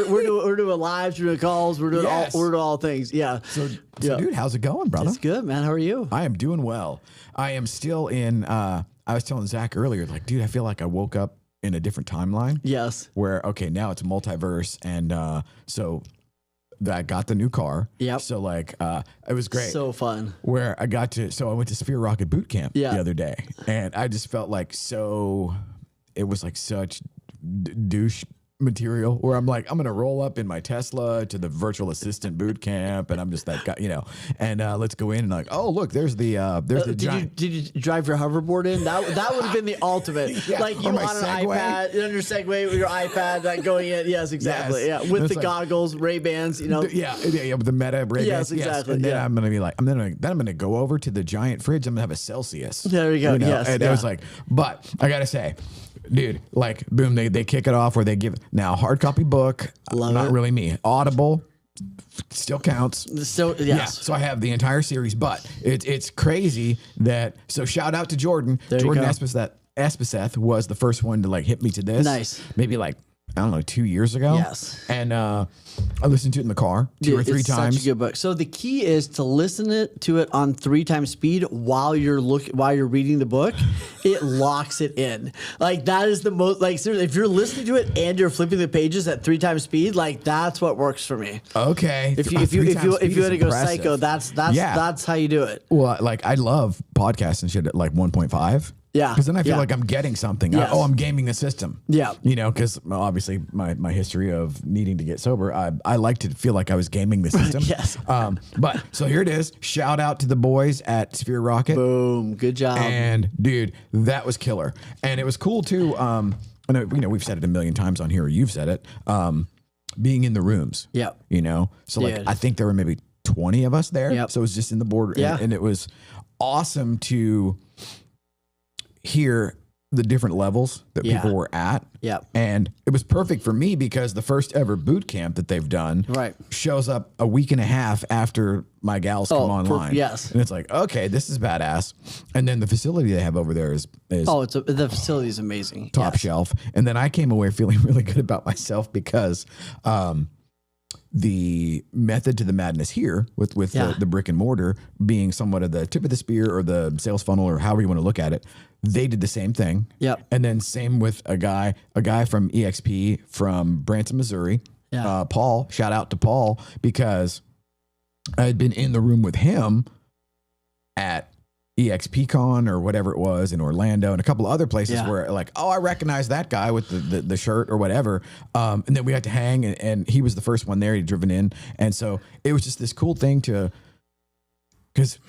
We're doing lives, we're doing calls, we're doing all things. Yeah. So dude, how's it going, brother? It's good, man. How are you? I am doing well. I am still in. I was telling Zach earlier, like, dude, I feel like I woke up in a different timeline. Yes. Where now it's a multiverse, and so I got the new car. Yep. So like, it was great. So fun. Where I went to Sphere Rocket Boot Camp the other day, and I just felt like it was like such douche material where I'm like, I'm going to roll up in my Tesla to the virtual assistant boot camp. And I'm just that guy, and let's go in and like, oh, look, there's the giant. Did you drive your hoverboard in? That would have been the ultimate. Like you on an iPad, on your Segway with your iPad, like going in. Yes, exactly. Yes. Yeah. With the goggles, Ray-Bans, Yeah. With the Meta Ray-Bans. Yes, exactly. And then I'm going to be like, I'm going to go over to the giant fridge. I'm going to have a Celsius. There you go. Yes. And it was like, but I got to say, dude, like, boom, they kick it off where they give now hard copy book. Not really me. Audible still counts. So yes. Yeah. So I have the entire series, but it's crazy that. So shout out to Jordan. Jordan Espeseth was the first one to like hit me to this. Nice. Maybe like, I don't know, 2 years ago. Yes. And I listened to it in the car two or three times. Such a good book. So the key is to listen to it on 3 times speed while you're reading the book. It locks it in. Like that is the most, like seriously, if you're listening to it and you're flipping the pages at 3 times speed, like that's what works for me. Okay. If you had to go psycho, that's how you do it. Well, like I love podcasts and shit at like 1.5. Yeah. Because then I feel like I'm getting something. Yes. I'm gaming the system. Yeah. Because obviously my history of needing to get sober, I like to feel like I was gaming the system. Yes. But so here it is. Shout out to the boys at Sphere Rocket. Boom. Good job. And dude, that was killer. And it was cool too. I know, we've said it a million times on here, or you've said it. Being in the rooms. Yeah. So like I think there were maybe 20 of us there. Yep. So it was just in the board. Yeah. And it was awesome to hear the different levels that people were at. Yeah. And it was perfect for me because the first ever boot camp that they've done shows up a week and a half after my gals come online. Yes. And it's like, okay, this is badass. And then the facility they have over there is the facility is amazing. Top shelf. And then I came away feeling really good about myself because the method to the madness here with the brick and mortar being somewhat of the tip of the spear or the sales funnel or however you want to look at it, they did the same thing. Yep. And then same with a guy from EXP from Branson, Missouri. Yeah. Paul, shout out to Paul because I had been in the room with him at EXPCon or whatever it was in Orlando and a couple of other places where like, oh, I recognize that guy with the shirt or whatever. And then we had to hang and he was the first one there. He'd driven in. And so it was just this cool thing because,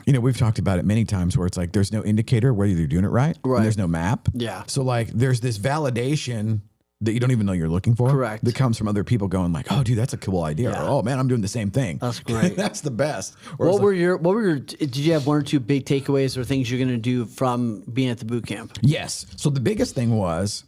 we've talked about it many times where it's like, there's no indicator whether you're doing it right. And there's no map. Yeah. So like, there's this validation that you don't even know you're looking for. Correct. That comes from other people going like, oh, dude, that's a cool idea. Yeah. Or, oh man, I'm doing the same thing. That's great. That's the best. What were your, did you have 1 or 2 big takeaways or things you're going to do from being at the boot camp? Yes. So the biggest thing was,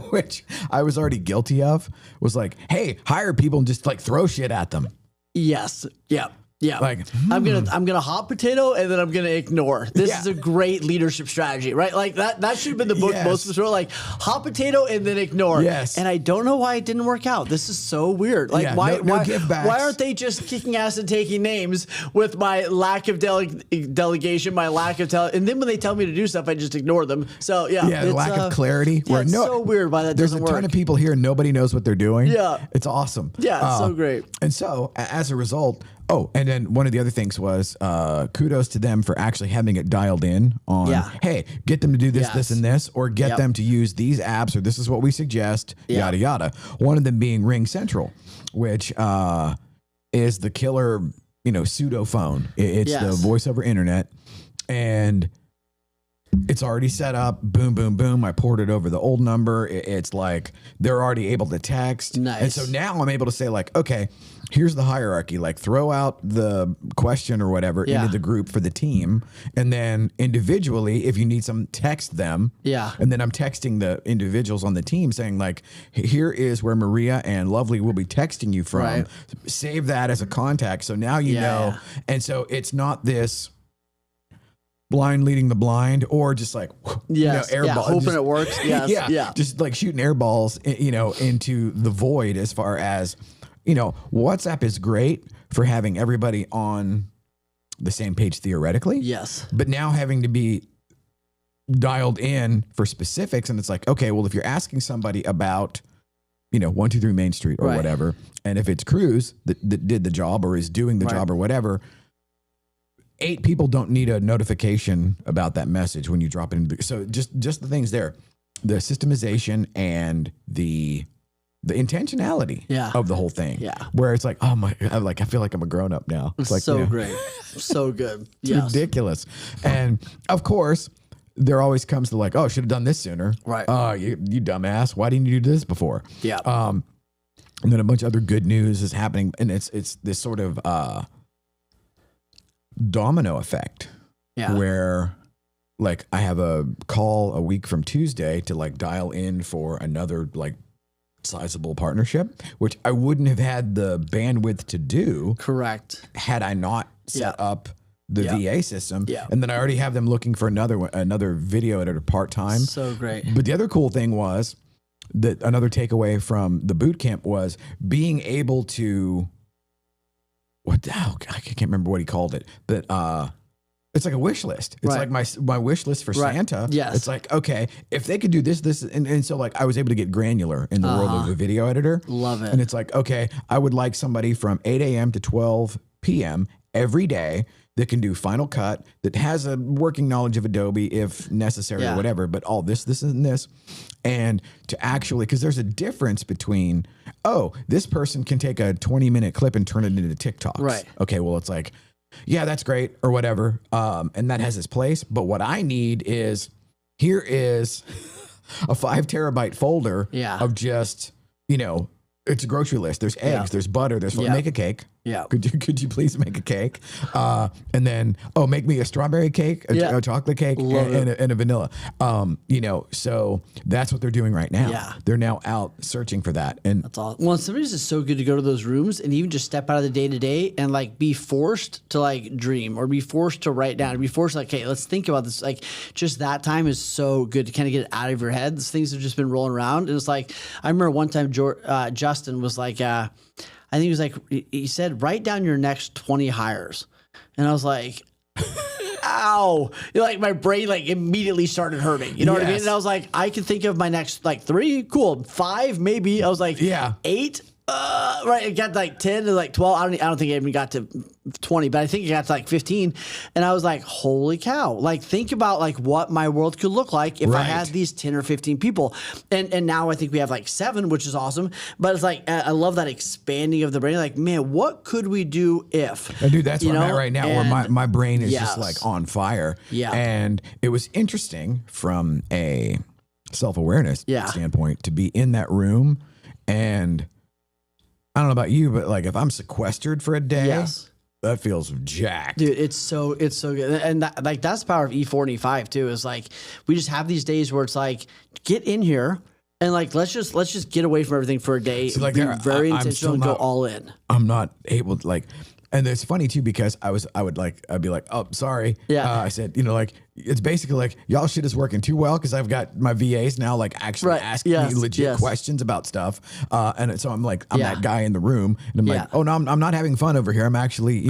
which I was already guilty of, was like, hey, hire people and just like throw shit at them. Yes. Yeah. Yeah, like I'm gonna hot potato and then I'm gonna ignore. This is a great leadership strategy, right? Like that should have been the book most of us wrote. Like hot potato and then ignore. Yes, and I don't know why it didn't work out. This is so weird. Like why aren't they just kicking ass and taking names with my lack of delegation, my lack of and then when they tell me to do stuff, I just ignore them. So the lack of clarity. Yeah, it's so weird why that doesn't work. There's a ton of people here and nobody knows what they're doing. Yeah, it's awesome. Yeah, it's so great. And so as a result. Oh, and then one of the other things was kudos to them for actually having it dialed in on, hey, get them to do this, this, and this, or get them to use these apps, or this is what we suggest, yada, yada. One of them being Ring Central, which is the killer, pseudo phone. It's the voice over internet. And it's already set up. Boom, boom, boom. I ported over the old number. It's like they're already able to text. Nice. And so now I'm able to say like, okay, here's the hierarchy. Like throw out the question or whatever into the group for the team. And then individually, if you need some, text them. Yeah. And then I'm texting the individuals on the team saying like, here is where Maria and Lovely will be texting you from. Right. Save that as a contact. So now you know. And so it's not this blind leading the blind, or just like, hoping it works. Yes, just like shooting air balls, into the void. As far as, WhatsApp is great for having everybody on the same page theoretically. Yes. But now having to be dialed in for specifics, and it's like, okay, well, if you're asking somebody about, 123 Main Street or whatever, and if it's Cruz that did the job or is doing the job or whatever, 8 people don't need a notification about that message when you drop it into so just the things there, the systemization and the intentionality of the whole thing. Yeah. Where it's like, oh my, I feel like I'm a grown up now. It's like, so great. So good. It's ridiculous. And of course, there always comes to like, oh, should have done this sooner. Right. Oh, you dumbass. Why didn't you do this before? Yeah. And then a bunch of other good news is happening. And it's this sort of domino effect. Yeah. Where like I have a call a week from Tuesday to like dial in for another like sizable partnership, which I wouldn't have had the bandwidth to do. Correct. Had I not set up the VA system. Yeah. And then I already have them looking for another video editor part-time. So great. But the other cool thing was that another takeaway from the boot camp was being able to, I can't remember what he called it, but it's like a wish list. It's like my wish list for Santa. Yes. It's like, okay, if they could do this, and so like I was able to get granular in the world of the video editor. Love it. And it's like, okay, I would like somebody from 8 a.m. to 12 p.m. every day that can do Final Cut, that has a working knowledge of Adobe if necessary or whatever, but all this, and this. And to actually, because there's a difference between, this person can take a 20-minute clip and turn it into TikToks. Right. Okay, well, it's like, yeah, that's great or whatever. And that has its place. But what I need is, here is a 5 terabyte folder of just, it's a grocery list. There's eggs, there's butter, there's make a cake. Yeah. Could you please make a cake? And then, make me a strawberry cake, a chocolate cake, and a vanilla. So that's what they're doing right now. Yeah. They're now out searching for that. And that's all. Well, somebody's just so good to go to those rooms and even just step out of the day to day and like be forced to like dream or be forced to write down or be forced to like, hey, let's think about this. Like just that time is so good to kind of get it out of your head. These things have just been rolling around. And it's like, I remember one time Justin was like, I think he was like, he said, write down your next 20 hires. And I was like, ow. Like my brain like immediately started hurting. You know what I mean? And I was like, I can think of my next like 3, cool. 5, maybe. I was like, 8. Right, it got like 10 to like 12. I don't think it even got to 20, but I think it got to like 15. And I was like, holy cow. Like think about like what my world could look like if I had these 10 or 15 people. And now I think we have like 7, which is awesome. But it's like, I love that expanding of the brain. Like, man, what could we do if? Dude, that's where I'm at right now, where my brain is just like on fire. Yeah. And it was interesting from a self-awareness standpoint to be in that room. And I don't know about you, but like if I'm sequestered for a day, that feels jacked. Dude, it's so good. And that's the power of E4 and E5 too, is like we just have these days where it's like, get in here and like let's just get away from everything for a day. So like be very intentional and go all in. I'm not able to like. And it's funny too, because I'd be like, oh, sorry. Yeah. I said, like, it's basically like y'all shit is working too well because I've got my VAs now like actually asking me legit questions about stuff. And so I'm like, I'm that guy in the room and I'm like, oh no, I'm not having fun over here. I'm actually,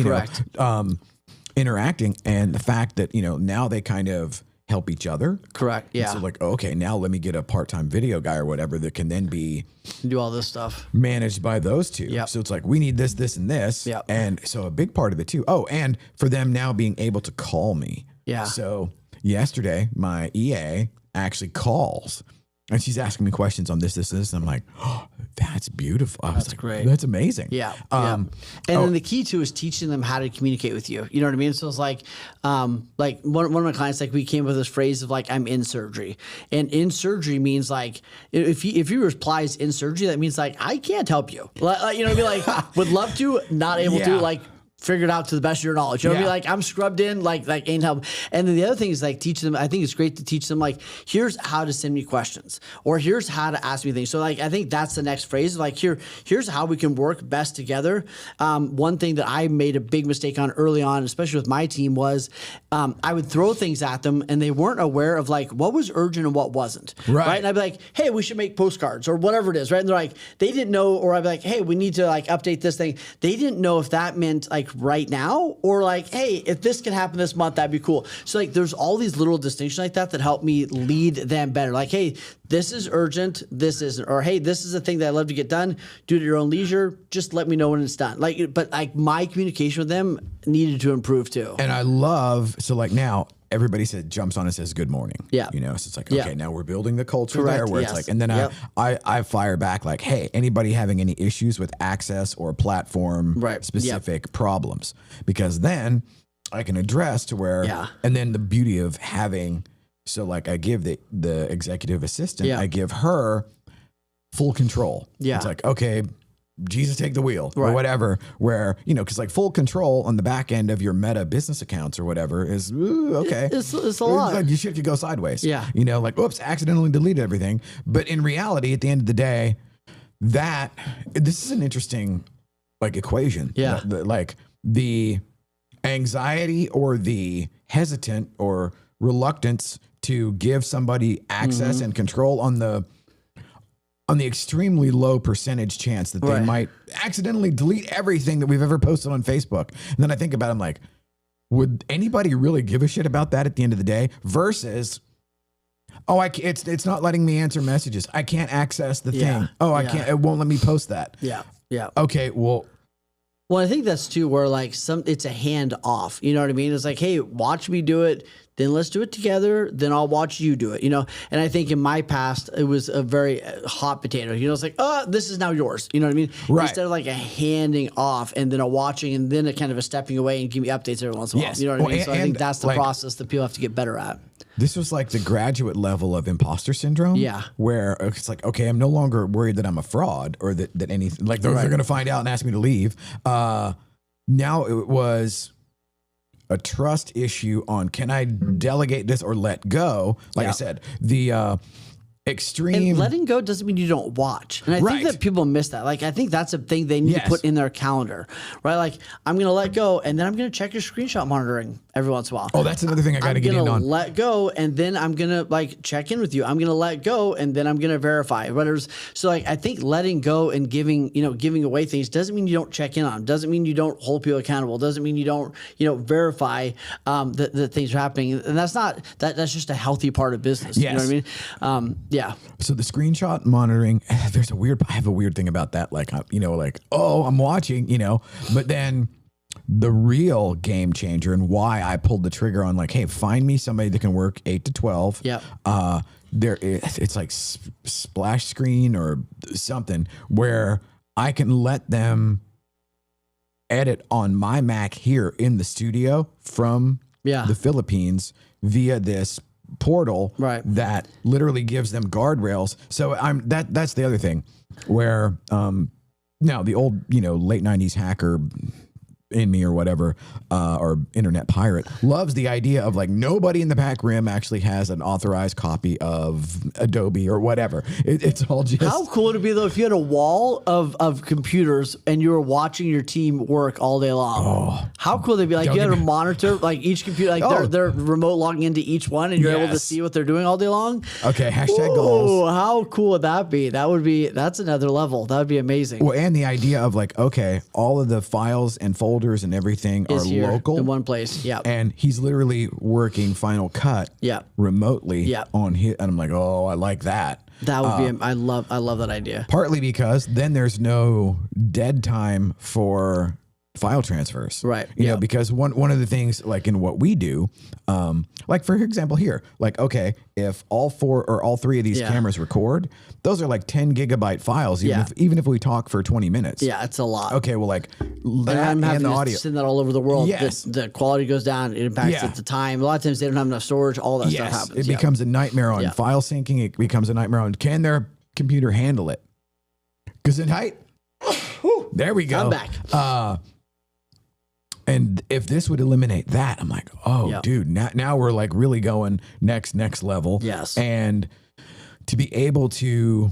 interacting. And the fact that, now they kind of help each other. Correct. Yeah. And so like, okay, now let me get a part-time video guy or whatever that can then be do all this stuff managed by those two. Yep. So it's like, we need this, and this. Yep. And so a big part of it too. Oh, and for them now being able to call me. Yeah. So yesterday, my EA actually calls and she's asking me questions on this. And I'm like, oh, that's beautiful. That's great. That's amazing. Yeah. And then the key too is teaching them how to communicate with you. You know what I mean? So it's like one of my clients, like we came with this phrase of like, I'm in surgery, and in surgery means like, if he replies in surgery, that means like, I can't help you. Like, you know what I mean? Like would love to, not able to, like, figure it out to the best of your knowledge. You know what I mean? Like I'm scrubbed in, like ain't help. And then the other thing is like teach them. I think it's great to teach them like, here's how to send me questions, or here's how to ask me things. So like I think that's the next phrase. Like here's how we can work best together. One thing that I made a big mistake on early on, especially with my team, was I would throw things at them and they weren't aware of like what was urgent and what wasn't. Right. And I'd be like, hey, we should make postcards or whatever it is. Right. And they're like, they didn't know, or I'd be like, hey, we need to like update this thing. They didn't know if that meant like right now, or like, hey, if this can happen this month, that'd be cool. So like there's all these little distinctions like that help me lead them better. Like, hey, this is urgent, this isn't, or hey, this is a thing that I love to get done. Do it at your own leisure. Just let me know when it's done. Like, but like my communication with them needed to improve too. And I love, so like now everybody jumps on and says good morning. Yeah. You know, so it's like, okay, now we're building the culture there where it's like, and then I fire back like, hey, anybody having any issues with access or platform specific problems? Because then I can address to where, and then the beauty of having, so like I give the executive assistant, I give her full control. Yeah. It's like, okay, Jesus take the wheel or whatever, where, you know, cause like full control on the back end of your Meta business accounts or whatever is okay. It's a lot. Like, shit could go sideways. Yeah. You know, like, oops, accidentally deleted everything. But in reality, at the end of the day, this is an interesting like equation. Yeah. Like the anxiety or the hesitant or reluctance to give somebody access and control on the extremely low percentage chance that they might accidentally delete everything that we've ever posted on Facebook. And then I think about it, I'm like, would anybody really give a shit about that at the end of the day? Versus, it's not letting me answer messages. I can't access the thing. Oh, I can't, it won't let me post that. Yeah. Yeah. Okay. Well, I think that's too where like it's a hand off. You know what I mean? It's like, hey, watch me do it. Then let's do it together. Then I'll watch you do it, you know? And I think in my past, it was a very hot potato. You know, it's like, oh, this is now yours. You know what I mean? Right. Instead of like a handing off and then a watching and then a kind of a stepping away and give me updates every once in a while. You know what I mean? So I think that's the process that people have to get better at. This was like the graduate level of imposter syndrome. Yeah. Where it's like, okay, I'm no longer worried that I'm a fraud or that anything, like they're going to find out and ask me to leave. Now it was a trust issue on, can I delegate this or let go? Like I said, the extreme. And letting go doesn't mean you don't watch. And I think that people miss that. Like, I think that's a thing they need to put in their calendar, right? Like, I'm going to let go and then I'm going to check your screenshot monitoring every once in a while. Oh, that's another thing I got to get in on. I'm going to let go and then I'm going to like check in with you. I'm going to let go and then I'm going to verify. So like, I think letting go and giving away things doesn't mean you don't check in on them. Doesn't mean you don't hold people accountable. Doesn't mean you don't, verify that things are happening. And that's that's just a healthy part of business. Yes. You know what I mean? Yeah. So the screenshot monitoring, I have a weird thing about that. Like, oh, I'm watching, but then the real game changer and why I pulled the trigger on like, hey, find me somebody that can work 8 to 12. Yeah. It's like splash screen or something where I can let them edit on my Mac here in the studio from the Philippines via this portal that literally gives them guardrails. So that's the other thing where now the old late 90s hacker in me or whatever or internet pirate loves the idea of like nobody in the back rim actually has an authorized copy of Adobe or whatever. It's all just how cool would it be though if you had a wall of computers and you were watching your team work all day long. How cool would it be? Like you had a monitor like each computer like they're remote logging into each one and you're able to see what they're doing all day long. Okay, hashtag goals. How cool would that be? That's another level. That would be amazing. Well, and the idea of like, okay, all of the files and folders and everything are local in one place. Yeah. And he's literally working Final Cut remotely on his, and I'm like, oh, I like that. That would be, I love that idea. Partly because then there's no dead time for file transfers. Right. You know, because one of the things like in what we do, like for example here, like, okay, if all 4 or all 3 of these cameras record, those are like 10 gigabyte files, even if we talk for 20 minutes. Yeah, it's a lot. Okay, well, like that and the audio. Send that all over the world. Yes. The quality goes down. It impacts it, the time. A lot of times they don't have enough storage. All that stuff happens. It becomes a nightmare on file syncing. It becomes a nightmare on can their computer handle it? Because in height, there we go. I'm back. And if this would eliminate that, I'm like, oh, dude, now we're like really going next level. Yes. And to be able to,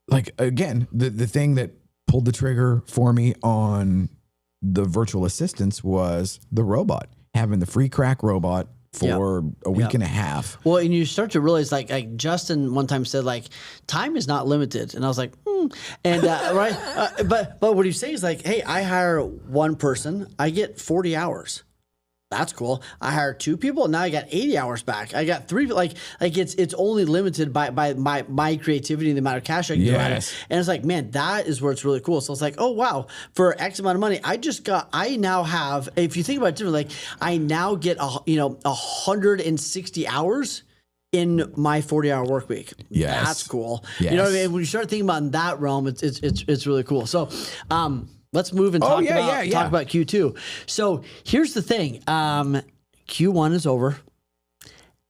like, again, the thing that pulled the trigger for me on the virtual assistants was the robot, having the free crack robot for a week and a half. Well, and you start to realize, like Justin one time said, like, time is not limited. And I was like, And, right. But what he's saying is like, hey, I hire one person, I get 40 hours. That's cool. I hired 2 people. Now I got 80 hours back. I got 3. Like it's only limited by my creativity and the amount of cash I can go at it. And it's like, man, that is where it's really cool. So it's like, oh wow, for X amount of money, I now have. If you think about it differently, like I now get 160 hours in my 40-hour work week. Yes, that's cool. Yes. You know what I mean? When you start thinking about in that realm, it's really cool. So. Let's move and talk about Q2. So here's the thing. Q1 is over.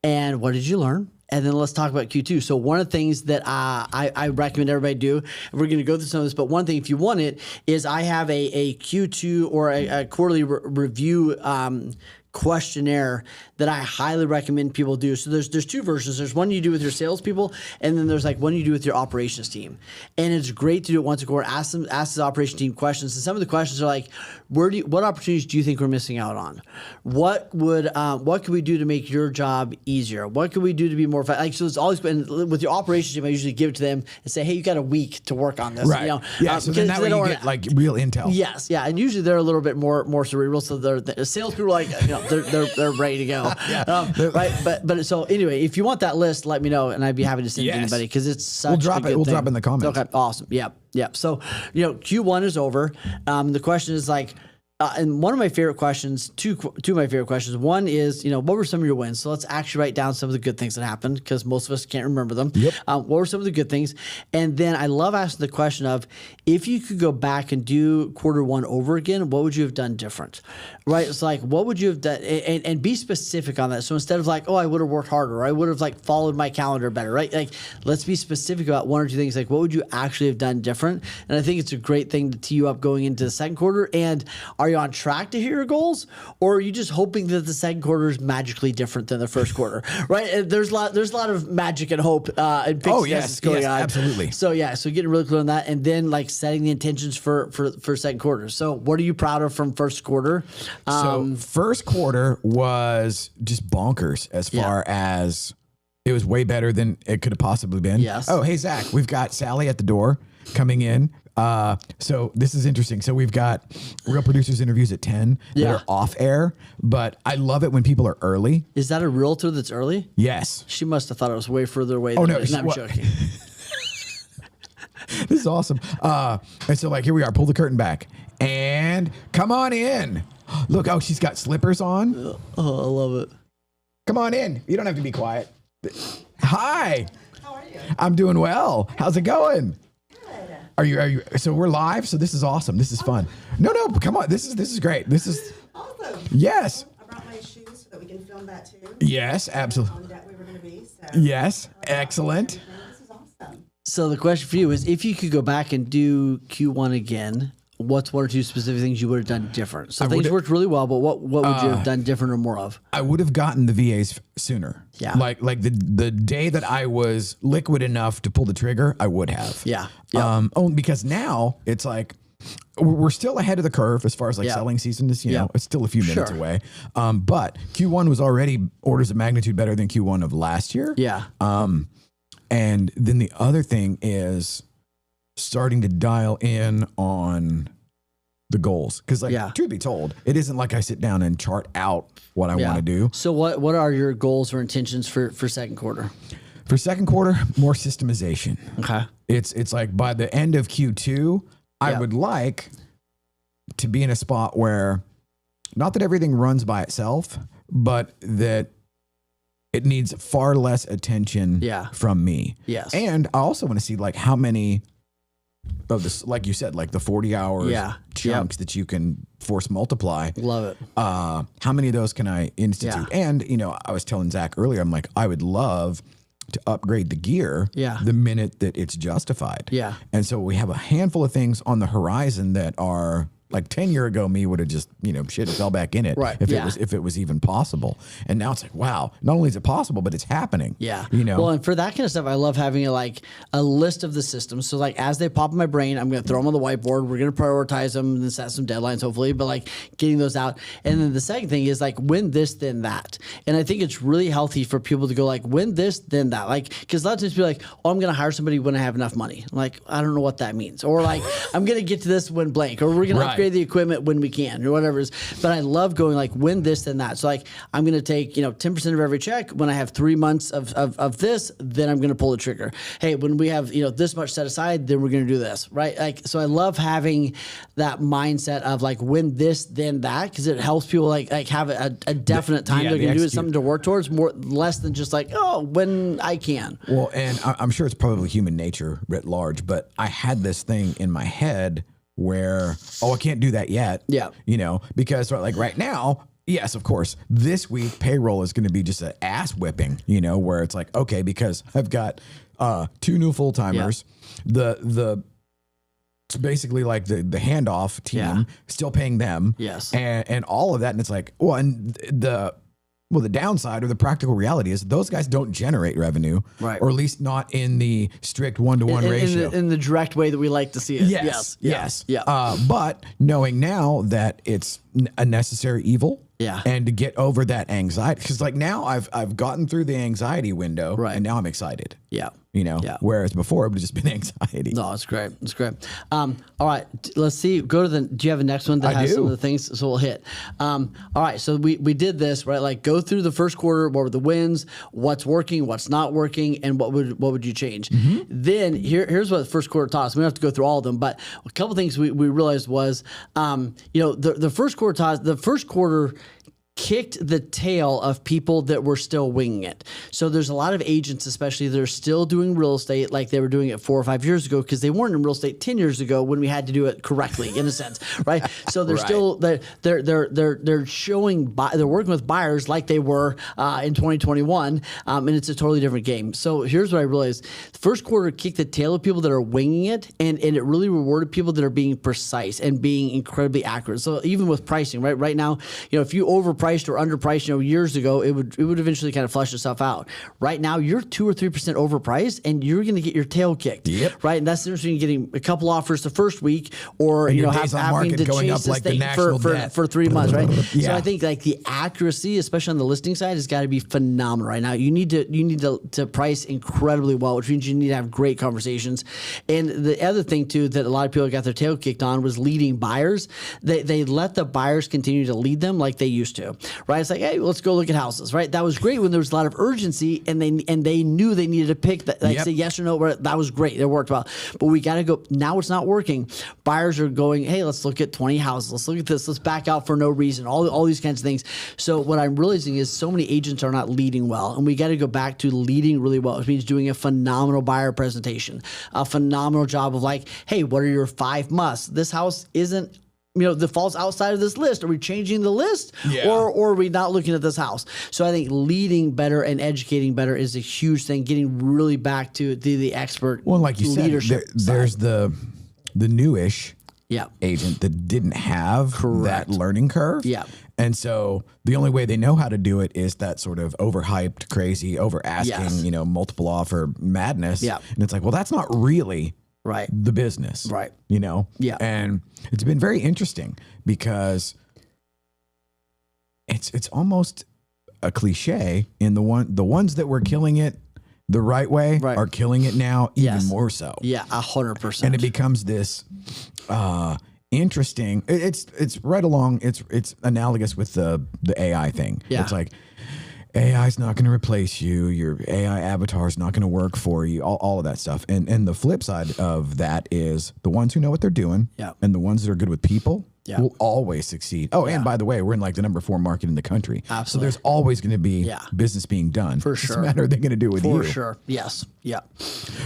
And what did you learn? And then let's talk about Q2. So one of the things that I recommend everybody do, and we're going to go through some of this, but one thing, if you want it, is I have a Q2 or a quarterly review questionnaire that I highly recommend people do. So there's 2 versions. There's one you do with your salespeople, and then there's like one you do with your operations team. And it's great to do it once a quarter. Ask the operations team questions. And some of the questions are like, what opportunities do you think we're missing out on? What could we do to make your job easier? What could we do to be more like? So it's always been with your operations team. I usually give it to them and say, hey, you got a week to work on this. Right. You know, so then that way you get like real intel. Yes. Yeah. And usually they're a little bit more cerebral. So the salespeople are like, they're ready to go. Right. But so anyway, if you want that list, let me know, and I'd be happy to send it to anybody because it's such a good thing. We'll drop it in the comments. Okay. Awesome. Yeah. So Q1 is over. The question is like. And one of my favorite questions, two of my favorite questions. One is, what were some of your wins? So let's actually write down some of the good things that happened because most of us can't remember them. Yep. What were some of the good things? And then I love asking the question of, if you could go back and do Q1 over again, what would you have done different? Right? It's like, what would you have done? And be specific on that. So instead of like, oh, I would have worked harder, or I would have like followed my calendar better, right? Like, let's be specific about 1 or 2 things. Like, what would you actually have done different? And I think it's a great thing to tee you up going into the second quarter. And are you on track to hit your goals, or are you just hoping that the second quarter is magically different than the first quarter? Right? And there's a lot of magic and hope and pixie going on. Absolutely. So getting really clear on that, and then like setting the intentions for second quarter. So what are you proud of from first quarter? So first quarter was just bonkers as far as it was way better than it could have possibly been. Yes. Oh, hey Zach, we've got Sally at the door coming in. So this is interesting. So we've got Real Producers interviews at 10 that are off air, but I love it when people are early. Is that a realtor that's early? Yes. She must have thought it was way further away. Oh, no. I'm joking. This is awesome. And so like, here we are, pull the curtain back and come on in. Look, she's got slippers on. Oh, I love it. Come on in. You don't have to be quiet. Hi. How are you? I'm doing well. How's it going? Good. Are you? So we're live. So this is awesome. This is fun. No, come on. This is great. This is Awesome. yes. I brought my shoes so that we can film that too. Yes, absolutely. On that we were going to be. So Yes, excellent. This is awesome. So the question for you is, if you could go back and do Q1 again, what's 1 or 2 specific things you would have done different? So things worked really well, but what would you have done different or more of? I would have gotten the VAs sooner. Yeah. Like the day that I was liquid enough to pull the trigger, I would have. Yeah. Only because now it's like we're still ahead of the curve as far as like selling season is, it's still a few minutes away. But Q1 was already orders of magnitude better than Q1 of last year. Yeah. And then the other thing is starting to dial in on the goals. Because truth be told, it isn't like I sit down and chart out what I want to do. So what are your goals or intentions for second quarter? For second quarter, more systemization. Okay. It's like by the end of Q2, I would like to be in a spot where not that everything runs by itself, but that it needs far less attention from me. Yes. And I also want to see like how many of this, like you said, like the 40 hours chunks that you can force multiply. Love it. How many of those can I institute? And, I was telling Zach earlier, I'm like, I would love to upgrade the gear the minute that it's justified. Yeah. And so we have a handful of things on the horizon that are like 10 year ago me would have just, shit and fell back in it. Right. If it was even possible. And now it's like, wow, not only is it possible, but it's happening. Yeah. Well, and for that kind of stuff, I love having a list of the systems. So as they pop in my brain, I'm going to throw them on the whiteboard. We're going to prioritize them and set some deadlines, hopefully, but getting those out. And then the second thing is when this, then that. And I think it's really healthy for people to go when this, then that. Because a lot of times people are oh, I'm going to hire somebody when I have enough money. I don't know what that means. Or I'm going to get to this when blank, or we're going to upgrade the equipment when we can, or whatever it is. But I love going when this, then that. So I'm going to take 10% of every check. When I have 3 months of this, then I'm going to pull the trigger. Hey, when we have this much set aside, then we're going to do this, right? So I love having that mindset of when this, then that, because it helps people have a definite time they're going to do it, something to work towards, less than just when I can. Well, and I'm sure it's probably human nature writ large, but I had this thing in my head where, I can't do that yet. Yeah. Because right now, yes, of course, this week payroll is going to be just an ass whipping, where it's okay, because I've got 2 new full timers, the it's basically the handoff team, still paying them, yes, and all of that, and it's and the downside or the practical reality is those guys don't generate revenue, right? Or at least not in the strict 1-to-1 ratio. In the direct way that we like to see it. Yes. Yeah. But knowing now that it's a necessary evil, and to get over that anxiety, because now I've gotten through the anxiety window, right, and now I'm excited. Yeah. Whereas before it would have just been anxiety. No, it's great. It's great. All right, let's see. Go to do you have a next one that has some of the things? So we'll hit. All right, so we did this, right? Go through the first quarter. What were the wins? What's working? What's not working? And what would you change? Mm-hmm. Then here's what the first quarter taught us. We don't have to go through all of them, but a couple things we realized was, the first quarter taught us, the first quarter kicked the tail of people that were still winging it. So there's a lot of agents, especially, that are still doing real estate like they were doing it 4 or 5 years ago, because they weren't in real estate 10 years ago when we had to do it correctly, in a sense, right? So they're still they're showing they're working with buyers like they were in 2021, and it's a totally different game. So here's what I realized: the first quarter kicked the tail of people that are winging it, and it really rewarded people that are being precise and being incredibly accurate. So even with pricing, right now, if you overprice or underpriced, years ago, it would eventually kind of flush itself out. Right now, you're 2 or 3% overpriced, and you're going to get your tail kicked. Yep. Right, and that's the difference between getting a couple offers the first week, or having to chase this thing for 3 months. Right. Yeah. So I think the accuracy, especially on the listing side, has got to be phenomenal right now. You need to price incredibly well, which means you need to have great conversations. And the other thing too that a lot of people got their tail kicked on was leading buyers. They let the buyers continue to lead them like they used to. Right, it's hey, let's go look at houses. Right, that was great when there was a lot of urgency, and they knew they needed to pick that, say yes or no. That was great. It worked well. But we got to go now. It's not working. Buyers are going, hey, let's look at 20 houses. Let's look at this. Let's back out for no reason. All these kinds of things. So what I'm realizing is so many agents are not leading well, and we got to go back to leading really well, which means doing a phenomenal buyer presentation, a phenomenal job of hey, what are your 5 musts? This house isn't that falls outside of this list. Are we changing the list, or are we not looking at this house? So I think leading better and educating better is a huge thing. Getting really back to the expert. Well, like you leadership said, there's the newish yeah. agent that didn't have Correct. that learning curve. Yeah. And so the only way they know how to do it is that sort of overhyped, crazy, over asking, Yes. you know, multiple offer madness. Yeah. And it's like, well, that's not really Right. the business. Right. You know? Yeah. And it's been very interesting because it's almost a cliche in the ones that were killing it the right way Right. are killing it now even Yes. more so. Yeah, 100%. And it becomes this interesting. It's right along. It's analogous with the AI thing. Yeah. It's like AI is not going to replace you. Your AI avatar is not going to work for you. All of that stuff. And the flip side of that is the ones who know what they're doing. Yeah. And the ones that are good with people. Yeah. Will always succeed. Oh, and by the way, we're in like the number 4 market in the country. Absolutely. So there's always going to be Yeah. business being done. For It's sure. just a matter of they're going to do it with For you. sure. Yes. Yeah.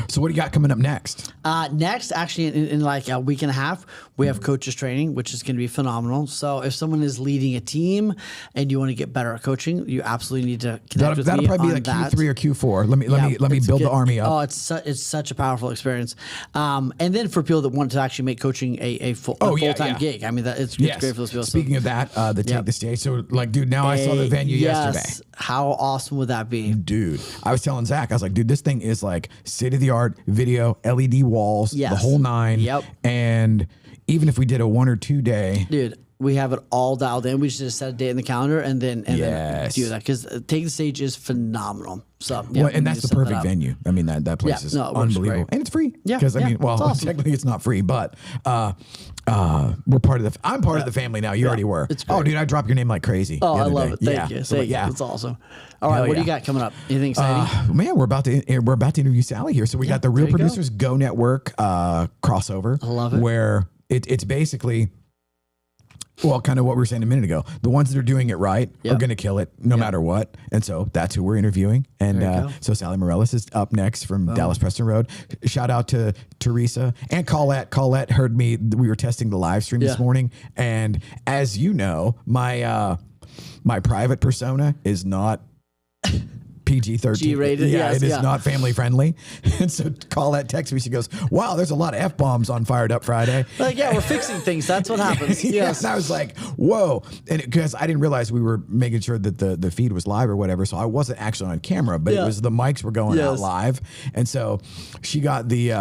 So what do you got coming up next? Next, actually, in like a week and a half, we have coaches training, which is going to be phenomenal. So if someone is leading a team and you want to get better at coaching, you absolutely need to connect with That'll me probably be on like that. Q3 or Q4. Let me It's build good. the army up. Oh, it's such a powerful experience. And then for people that want to actually make coaching a full-time yeah. gig, I mean, It's Yes. great for those people. Speaking of that, the take the stage. So, like, dude, now I saw the venue yesterday. How awesome would that be? Dude, I was telling Zach, I was like, dude, this thing is like state of the art video, LED walls, the whole 9. Yep. And even if we did a 1 or 2 day, dude, we have it all dialed in. We just set a date in the calendar and then do that, because Take the Stage is phenomenal. So well, and that's the perfect venue. I mean, that place is unbelievable, and it's free. Yeah, because I mean, well, awesome. technically it's not free, but we're part of the. I'm part of the family now. You already were. It's great. Oh, dude, I dropped your name like crazy. Oh, I love day. it. Thank you. So, Thank you. It's awesome. All right, what do you got coming up? Anything exciting? Man, we're about to interview Sally here. So we got the Real Producers Go Network crossover. I love it. Where it's basically. Well, kind of what we were saying a minute ago. The ones that are doing it right are going to kill it no matter what. And so that's who we're interviewing. And so Sally Morales is up next from Dallas Preston Road. Shout out to Teresa and Colette. Colette heard me. We were testing the live stream this morning. And as you know, my private persona is not PG-13. G-rated. Yeah, it is not family friendly. And so Colette texts me. She goes, wow, there's a lot of F-bombs on Fired Up Friday. Like, we're fixing things. That's what happens. Yes. And I was like, whoa. And because I didn't realize we were making sure that the feed was live or whatever. So I wasn't actually on camera, but it was the mics were going out live. And so she got the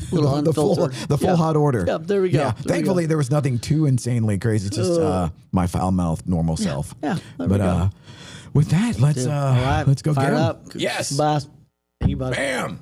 full hot order. Yep, there we go. Yeah. Thankfully, there was nothing too insanely crazy. It's just my foul mouth, normal self. Yeah. But with that, let's go Fire get 'em. up. Yes. Boss. Thank you, buddy. Bam.